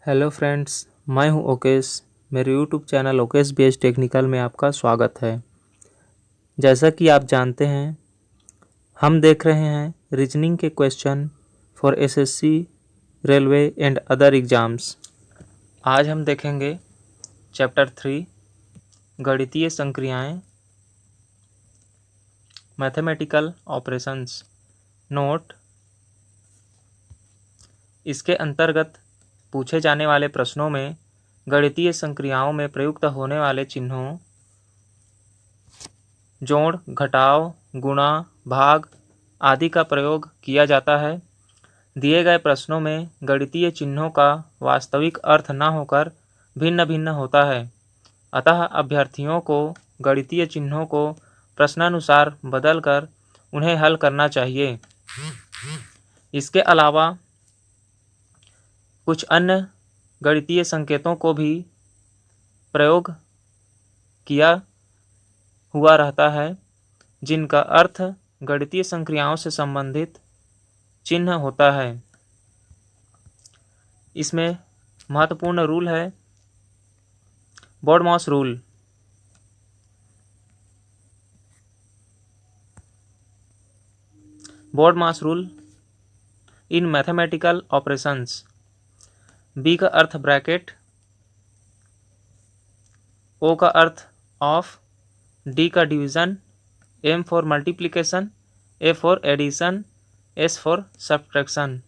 Hello friends, मैं हूं ओकेश। मेरे YouTube channel Okesh base technical में आपका स्वागत है। जैसा कि आप जानते हैं, हम देख रहे हैं रीजनिंग के question for SSC, railway and other exams. आज हम देखेंगे चैप्टर 3 गणितीय संक्रियाएं, मैथमेटिकल ऑपरेशंस। नोट: इसके अंतर्गत पूछे जाने वाले प्रश्नों में गणितीय संक्रियाओं में प्रयुक्त होने वाले चिन्हों जोड़, घटाव, गुणा, भाग आदि का प्रयोग किया जाता है। दिए गए प्रश्नों में गणितीय चिन्हों का वास्तविक अर्थ न होकर भिन्न भिन्न होता है, अतः अभ्यर्थियों को गणितीय चिन्हों को प्रश्नानुसार बदलकर उन्हें हल करना चाहिए। इसके अलावा कुछ अन्य गणितीय संकेतों को भी प्रयोग किया हुआ रहता है, जिनका अर्थ गणितीय संक्रियाओं से संबंधित चिन्ह होता है। इसमें महत्वपूर्ण रूल है BODMAS rule. BODMAS rule in mathematical operations. B का अर्थ ब्रैकेट, ओ का अर्थ ऑफ, डी का division, M for multiplication, A for addition, S for subtraction.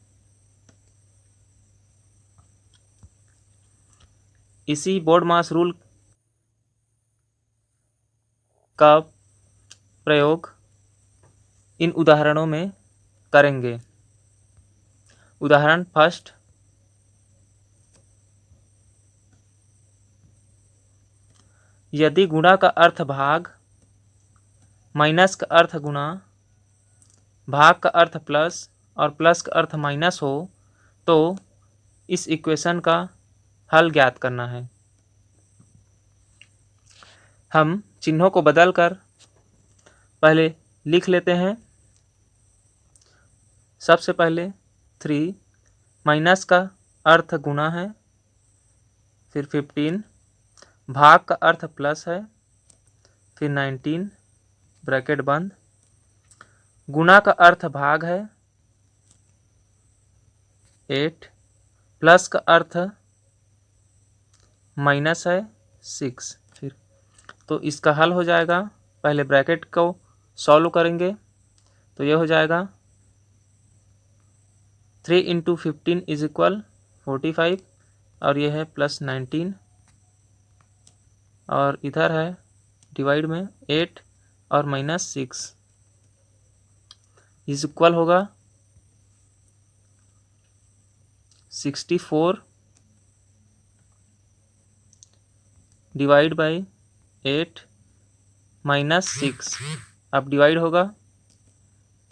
इसी बोर्डमॉस रूल का प्रयोग इन उदाहरणों में करेंगे। उदाहरण फर्स्ट: यदि गुणा का अर्थ भाग, माइनस का अर्थ गुणा, भाग का अर्थ प्लस और प्लस का अर्थ माइनस हो तो इस इक्वेशन का हल ज्ञात करना है। हम चिन्हों को बदलकर पहले लिख लेते हैं। सबसे पहले 3 माइनस का अर्थ गुणा है, फिर 15 भाग का अर्थ प्लस है, फिर 19 ब्रैकेट बंद, गुणा का अर्थ भाग है 8, प्लस का अर्थ माइनस है 6। फिर तो इसका हल हो जाएगा, पहले ब्रैकेट को सॉल्व करेंगे तो ये हो जाएगा 3 × 15 = 45 और ये है प्लस 19 और इधर है डिवाइड में 8 और माइनस 6 इक्वल होगा 64 डिवाइड बाई 8 माइनस 6। अब डिवाइड होगा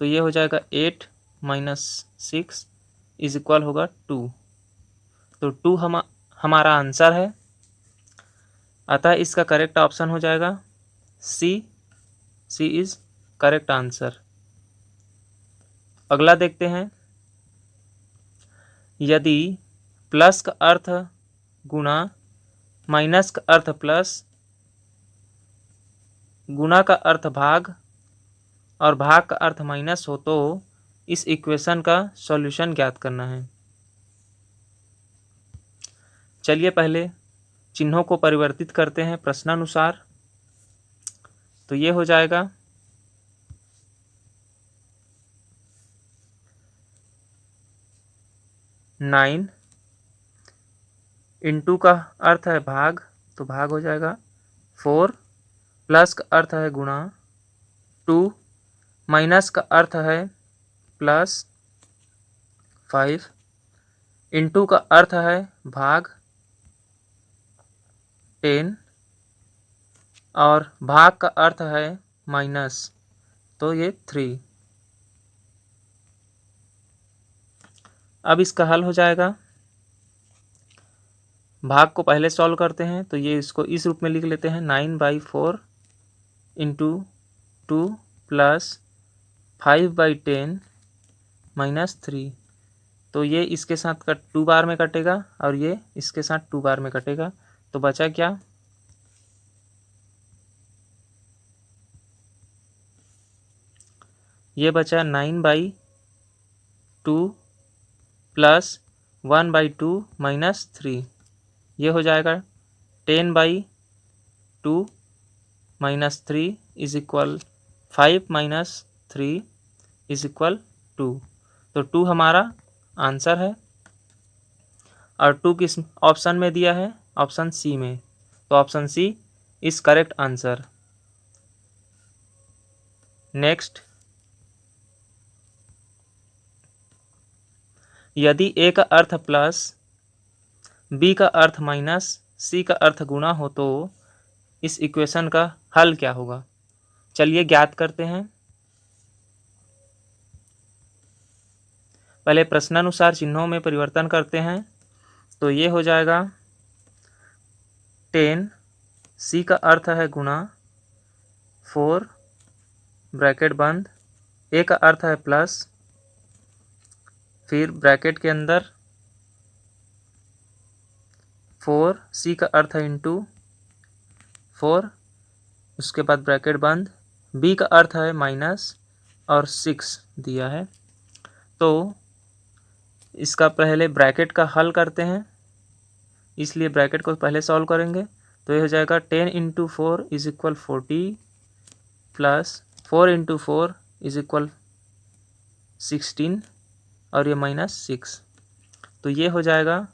तो ये हो जाएगा 8 माइनस 6 इक्वल होगा 2। तो 2 हमारा आंसर है, अतः इसका करेक्ट ऑप्शन हो जाएगा सी इज करेक्ट आंसर। अगला देखते हैं। यदि प्लस का अर्थ गुणा, माइनस का अर्थ प्लस, गुणा का अर्थ भाग और भाग का अर्थ माइनस हो तो इस इक्वेशन का सॉल्यूशन ज्ञात करना है। चलिए पहले चिन्हों को परिवर्तित करते हैं प्रश्नानुसार। तो ये हो जाएगा 9 इंटू का अर्थ है भाग, तो भाग हो जाएगा 4, प्लस का अर्थ है गुणा 2, माइनस का अर्थ है प्लस 5, इंटू का अर्थ है भाग 10 और भाग का अर्थ है माइनस, तो ये 3। अब इसका हल हो जाएगा। भाग को पहले सॉल्व करते हैं तो ये इसको इस रूप में लिख लेते हैं 9/4 इंटू 2 प्लस 5/10 माइनस 3। तो ये इसके साथ 2 बार में कटेगा और ये इसके साथ 2 बार में कटेगा। तो बचा क्या, ये बचा 9/2 प्लस 1/2 माइनस 3, ये हो जाएगा 10/2 minus 3 is equal 5 minus 3 is equal 2। तो 2 हमारा आंसर है और 2 किस ऑप्शन में दिया है, ऑप्शन सी में। तो option C is correct answer. Next, यदि ए का अर्थ प्लस बी का अर्थ माइनस सी का अर्थ गुणा हो तो इस इक्वेशन का हल क्या होगा। चलिए ज्ञात करते हैं। पहले प्रश्नानुसार चिन्हों में परिवर्तन करते हैं। तो ये हो जाएगा 10, सी का अर्थ है गुणा 4 ब्रैकेट बंद, ए का अर्थ है प्लस, फिर ब्रैकेट के अंदर 4, सी का अर्थ है इंटू 4, उसके बाद ब्रैकेट बंद, बी का अर्थ है माइनस और 6 दिया है। तो इसका पहले ब्रैकेट का हल करते हैं, इसलिए ब्रैकेट को पहले सॉल्व करेंगे। तो ये हो जाएगा 10 × 4 is equal 40 plus 4 × 4 is equal 16 और ये माइनस 6। तो ये हो जाएगा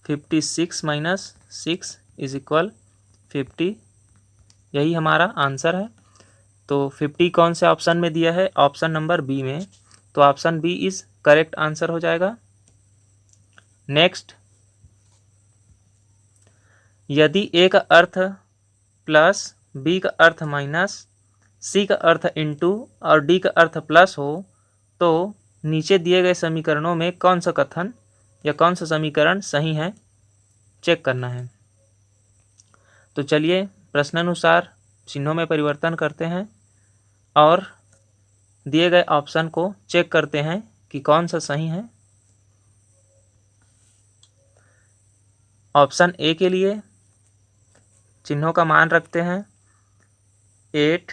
56 माइनस 6 इज इक्वल 50। यही हमारा आंसर है। तो 50 कौन से ऑप्शन में दिया है, ऑप्शन नंबर बी में। तो option B is correct answer हो जाएगा। नेक्स्ट, यदि ए का अर्थ प्लस बी का अर्थ माइनस सी का अर्थ इंटू और डी का अर्थ प्लस हो तो नीचे दिए गए समीकरणों में कौन सा कथन या कौन सा समीकरण सही है, चेक करना है। तो चलिए प्रश्नानुसार चिन्हों में परिवर्तन करते हैं और दिए गए ऑप्शन को चेक करते हैं कि कौन सा सही है। ऑप्शन ए के लिए चिन्हों का मान रखते हैं 8,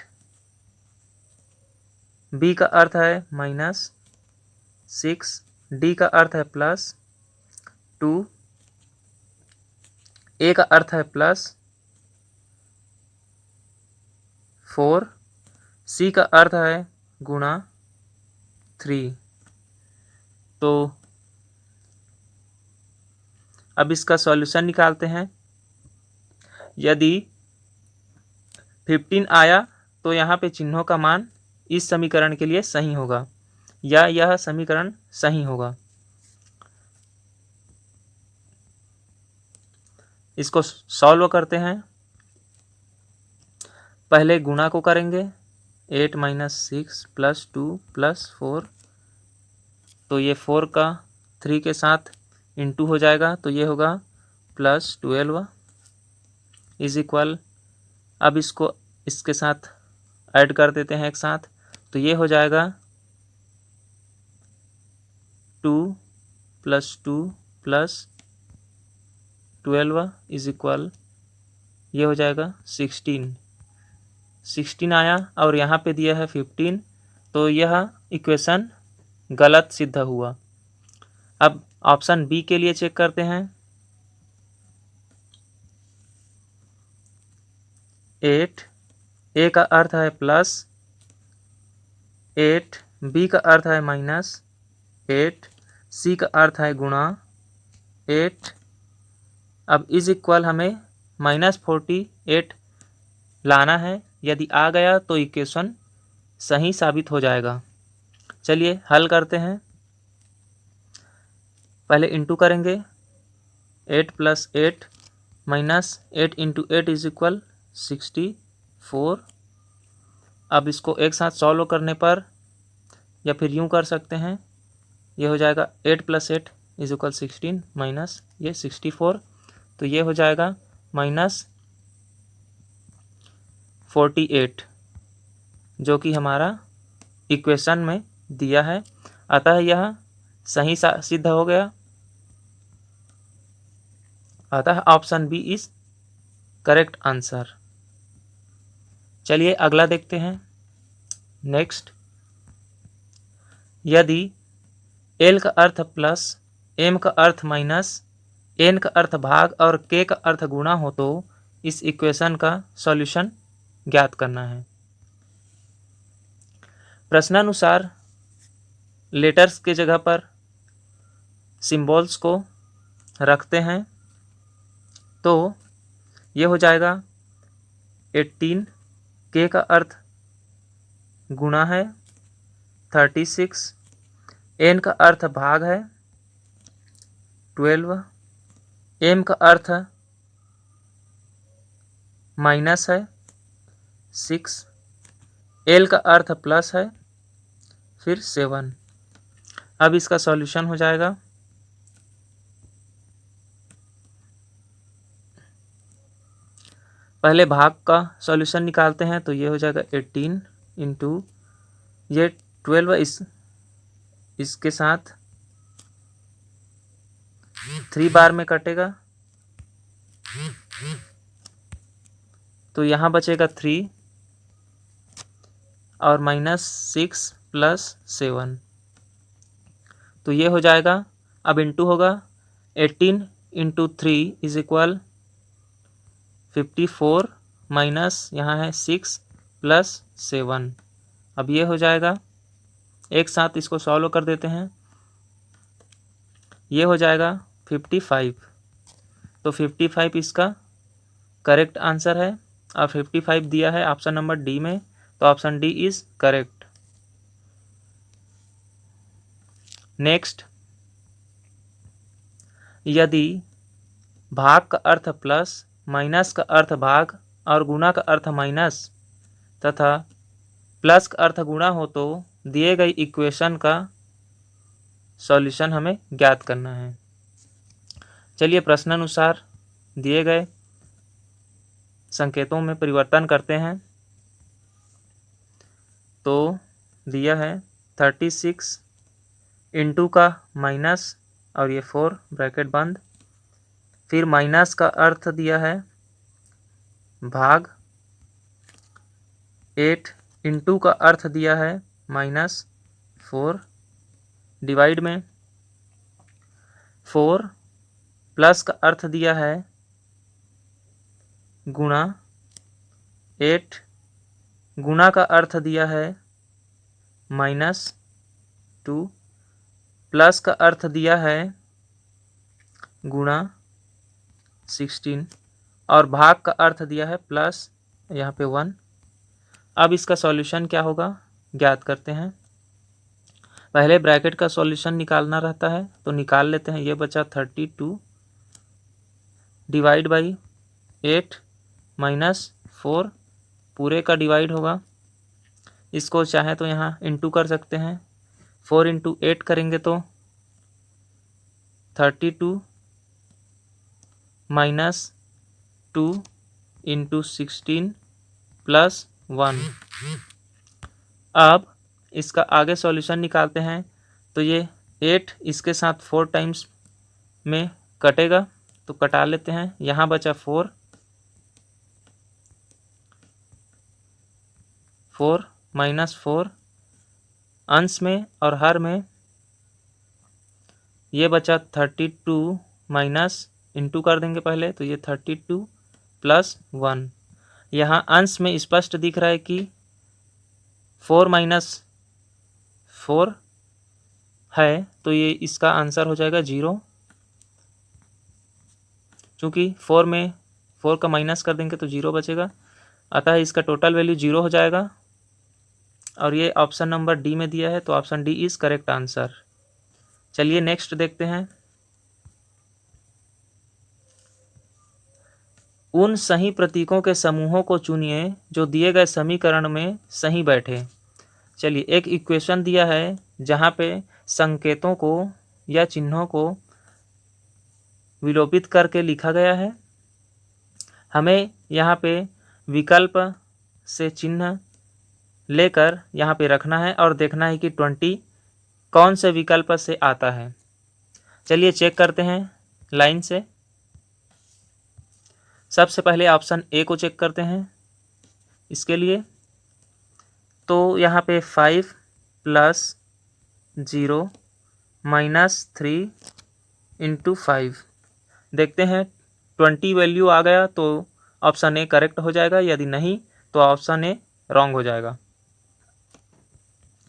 बी का अर्थ है माइनस 6, डी का अर्थ है प्लस 2, ए का अर्थ है प्लस 4, सी का अर्थ है गुणा 3। तो अब इसका सॉल्यूशन निकालते हैं। यदि 15 आया तो यहाँ पे चिन्हों का मान इस समीकरण के लिए सही होगा या यह समीकरण सही होगा। इसको सॉल्व करते हैं। पहले गुणा को करेंगे 8 - 6 + 2 + 4। तो ये 4 का 3 के साथ इंटू हो जाएगा, तो ये होगा +12 इज इक्वल। अब इसको इसके साथ ऐड कर देते हैं एक साथ, तो ये हो जाएगा 2 + 2 + 12 इज इक्वल, ये हो जाएगा 16 आया और यहाँ पे दिया है 15। तो यह इक्वेशन गलत सिद्ध हुआ। अब ऑप्शन बी के लिए चेक करते हैं। 8, ए का अर्थ है प्लस 8, बी का अर्थ है माइनस 8, सी का अर्थ है गुणा 8। अब इज इक्वल हमें -48 लाना है। यदि आ गया तो इक्वेशन सही साबित हो जाएगा। चलिए हल करते हैं। पहले इंटू करेंगे 8 + 8 -8 × 8 इज इक्वल 64। अब इसको एक साथ सॉल्व करने पर या फिर यूं कर सकते हैं, ये हो जाएगा 8 + 8 इज इक्वल 16 माइनस ये 64। तो ये हो जाएगा -48, जो कि हमारा इक्वेशन में दिया है, अतः यह सही सिद्ध हो गया। अतः option B is correct answer. चलिए अगला देखते हैं। नेक्स्ट, यदि एल का अर्थ प्लस, एम का अर्थ माइनस, एन का अर्थ भाग और के का अर्थ गुणा हो तो इस इक्वेशन का सॉल्यूशन ज्ञात करना है। प्रश्नानुसार लेटर्स के जगह पर सिंबल्स को रखते हैं, तो ये हो जाएगा 18, के का अर्थ गुणा है 36, एन का अर्थ भाग है 12, एम का अर्थ माइनस है 6, एल का अर्थ प्लस है फिर 7। अब इसका सॉल्यूशन हो जाएगा, पहले भाग का सॉल्यूशन निकालते हैं, तो ये हो जाएगा 18 इंटू ये 12 इसके साथ 3 बार में कटेगा, तो यहाँ बचेगा 3 और -6 + 7, तो ये हो जाएगा। अब इंटू होगा, 18 इंटू 3 इज इक्वल 54 माइनस यहाँ है 6 + 7। अब ये हो जाएगा, एक साथ इसको सॉल्व कर देते हैं, ये हो जाएगा 55। तो 55 इसका करेक्ट आंसर है, और 55 दिया है ऑप्शन नंबर डी में, तो option D is correct. Next, यदि भाग का अर्थ प्लस, माइनस का अर्थ भाग और गुणा का अर्थ माइनस तथा प्लस का अर्थ गुणा हो तो दिए गई इक्वेशन का सॉल्यूशन हमें ज्ञात करना है। चलिए प्रश्नानुसार दिए गए संकेतों में परिवर्तन करते हैं। तो दिया है 36 इंटू का माइनस और ये 4 ब्रैकेट बंद, फिर माइनस का अर्थ दिया है भाग, 8 इंटू का अर्थ दिया है -4, डिवाइड में 4 प्लस का अर्थ दिया है गुणा, 8 गुणा का अर्थ दिया है -2, प्लस का अर्थ दिया है गुणा 16 और भाग का अर्थ दिया है प्लस यहाँ पे 1। अब इसका सॉल्यूशन क्या होगा ज्ञात करते हैं। पहले ब्रैकेट का सॉल्यूशन निकालना रहता है, तो निकाल लेते हैं। ये बचा 32 डिवाइड बाई 8 -4, पूरे का डिवाइड होगा। इसको चाहे तो यहाँ इंटू कर सकते हैं, 4 इंटू 8 करेंगे तो 32 -2 इंटू 16 + 1। अब इसका आगे सॉल्यूशन निकालते हैं, तो ये 8 इसके साथ 4 टाइम्स में कटेगा, तो कटा लेते हैं। यहाँ बचा 4 -4 अंश में और हर में, ये बचा 32 माइनस इंटू कर देंगे पहले, तो ये 32 + 1। यहाँ अंश में स्पष्ट दिख रहा है कि 4 - 4 है, तो ये इसका आंसर हो जाएगा 0, क्योंकि 4 में 4 का माइनस कर देंगे तो 0 बचेगा, अतः इसका टोटल वैल्यू 0 हो जाएगा। और ये ऑप्शन नंबर डी में दिया है, तो option D is correct answer. चलिए नेक्स्ट देखते हैं। उन सही प्रतीकों के समूहों को चुनिए जो दिए गए समीकरण में सही बैठे। चलिए, एक इक्वेशन दिया है जहाँ पे संकेतों को या चिन्हों को विलोपित करके लिखा गया है। हमें यहाँ पे विकल्प से चिन्ह लेकर यहाँ पे रखना है और देखना है कि 20 कौन से विकल्प से आता है। चलिए चेक करते हैं लाइन से। सबसे पहले ऑप्शन ए को चेक करते हैं। इसके लिए तो यहाँ पे 5 + 0 - 3 × 5 देखते हैं 20 वैल्यू आ गया तो ऑप्शन ए करेक्ट हो जाएगा, यदि नहीं तो ऑप्शन ए रॉन्ग हो जाएगा।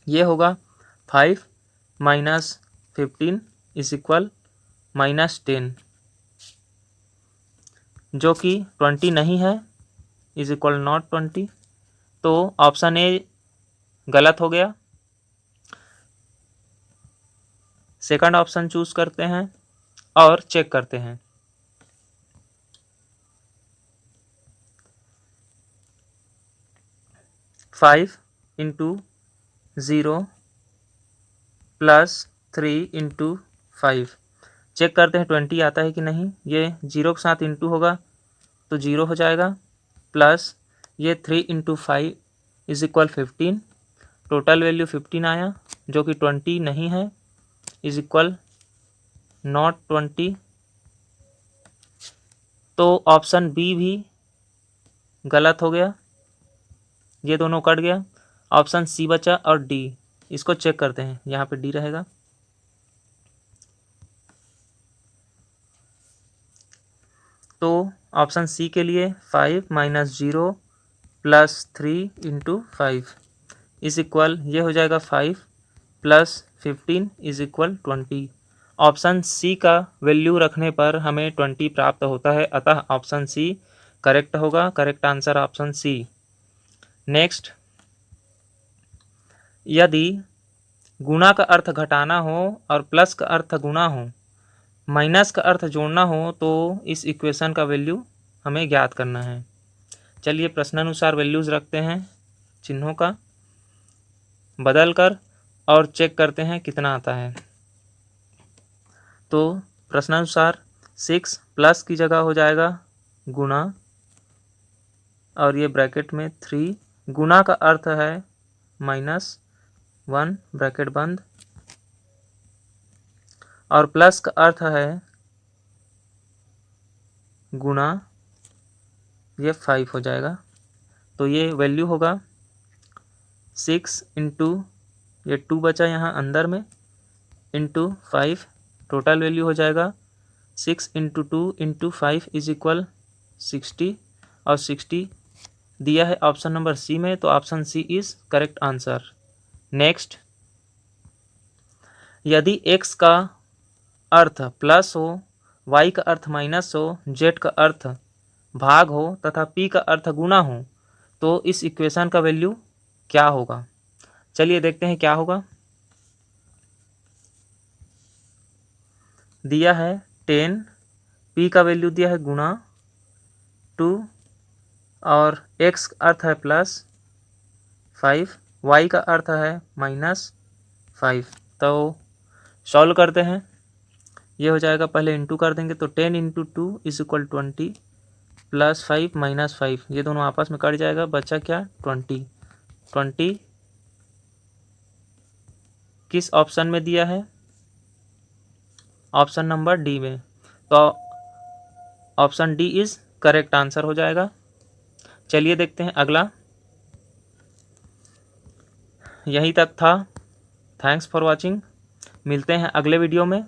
ये होगा 5 - 15 = -10, जो कि 20 नहीं है, =not 20, तो ऑप्शन ए गलत हो गया। सेकंड ऑप्शन चूज करते हैं और चेक करते हैं। फाइव × 0 + 3 × 5 चेक करते हैं 20 आता है कि नहीं। ये 0 के साथ इंटू होगा तो 0 हो जाएगा, प्लस ये 3 × 5 = 15, टोटल वैल्यू 15 आया, जो कि 20 नहीं है, =not 20। तो ऑप्शन बी भी गलत हो गया, ये दोनों कट गया। ऑप्शन सी बचा और डी, इसको चेक करते हैं। यहाँ पे डी रहेगा, तो ऑप्शन सी के लिए 5 - 0 + 3 × 5 ये हो जाएगा 5 + 15 = 20। ऑप्शन सी का वैल्यू रखने पर हमें 20 प्राप्त होता है, अतः ऑप्शन सी करेक्ट होगा। Correct answer option C. Next, यदि गुणा का अर्थ घटाना हो और प्लस का अर्थ गुणा हो, माइनस का अर्थ जोड़ना हो, तो इस इक्वेशन का वैल्यू हमें ज्ञात करना है। चलिए प्रश्नानुसार वैल्यूज रखते हैं चिन्हों का बदल कर और चेक करते हैं कितना आता है। तो प्रश्नानुसार 6 प्लस की जगह हो जाएगा गुणा, और ये ब्रैकेट में 3, गुणा का अर्थ है -1 ब्रैकेट बंद, और प्लस का अर्थ है गुणा, ये 5 हो जाएगा। तो ये वैल्यू होगा 6 × ये 2 बचा यहाँ अंदर में, × 5, टोटल वैल्यू हो जाएगा 6 × 2 × 5 = 60, और 60 दिया है ऑप्शन नंबर सी में, तो option C is correct answer. Next, यदि x का अर्थ प्लस हो, y का अर्थ माइनस हो, z का अर्थ भाग हो तथा p का अर्थ गुणा हो, तो इस इक्वेशन का वैल्यू क्या होगा। चलिए देखते हैं क्या होगा। दिया है 10, p का वैल्यू दिया है गुणा 2, और x का अर्थ है +5, y का अर्थ है -5। तो सॉल्व करते हैं। ये हो जाएगा, पहले इंटू कर देंगे तो 10 × 2 = 20, +5 - 5 ये दोनों आपस में कट जाएगा, बचा क्या 20। 20 किस ऑप्शन में दिया है, ऑप्शन नंबर डी में, तो option D is correct answer हो जाएगा। चलिए देखते हैं अगला। यहीं तक था। Thanks for watching. मिलते हैं अगले वीडियो में।